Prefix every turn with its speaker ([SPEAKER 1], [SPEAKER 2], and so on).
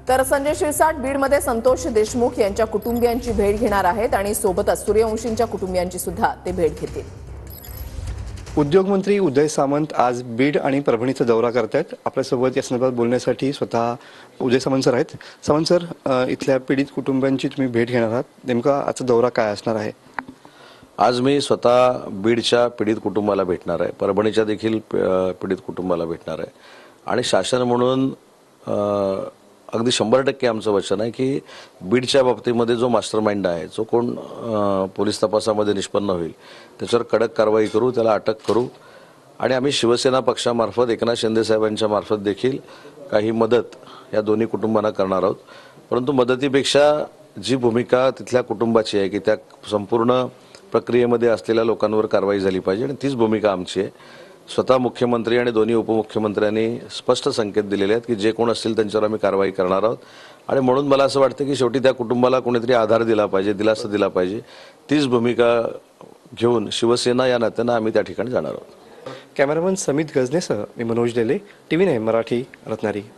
[SPEAKER 1] तर संजय शिरसाट बीडमध्ये संतोष देशमुख यांच्या कुटुंबियांची भेट घेणार आहेत आणि सोबतच सूर्यवंशींच्या कुटुंबियांची सुद्धा ते भेट घेतील।
[SPEAKER 2] उद्योगमंत्री उदय सामंत आज बीड आणि परभणीचा दौरा करतायत। आपल्यासोबत या संदर्भात बोलण्यासाठी स्वतः उदय सामंत सर आहेत। सामंत सर, इथल्या पीडित कुटुंबियांची तुम्ही भेट घेणार आहात, नेमका आजचा दौरा काय असणार आहे?
[SPEAKER 3] आज मी स्वतः बीडच्या पीडित कुटुंबाला भेटणार आहे, परभणीच्या देखील पीडित कुटुंबाला भेटणार आहे आणि शासन म्हणून अगदी 100% आमचं वचन आहे की बीडच्या बाबतीमध्ये जो मास्टरमाइंड आहे, जो कोण पोलीस तपासामध्ये निष्पन्न होईल त्याच्यावर कडक कारवाई करू, त्याला अटक करू आणि आम्ही शिवसेना पक्षामार्फत एकनाथ शिंदे साहेबांच्या मार्फत देखील काही मदत या दोन्ही कुटुंबांना करणार आहोत। परंतु मदतीपेक्षा जी भूमिका तिथल्या कुटुंबाची आहे की त्या संपूर्ण प्रक्रियेमध्ये असलेल्या लोकांवर कारवाई झाली पाहिजे आणि तीच भूमिका आमची आहे। स्वतः मुख्यमंत्री आणि दोन्ही उपमुख्यमंत्र्यांनी स्पष्ट संकेत दिलेले आहेत की जे कोण असतील त्यांच्यावर आम्ही कारवाई करणार आहोत आणि म्हणून मला असं वाटतं की शेवटी त्या कुटुंबाला कोणीतरी आधार दिला पाहिजे, दिलासा दिला पाहिजे। तीच भूमिका घेऊन शिवसेना या नात्यानं आम्ही त्या ठिकाणी जाणार आहोत।
[SPEAKER 2] कॅमेरामन समित गजनेसह मी मनोज लेले, TV9 मराठी, रत्नागिरी।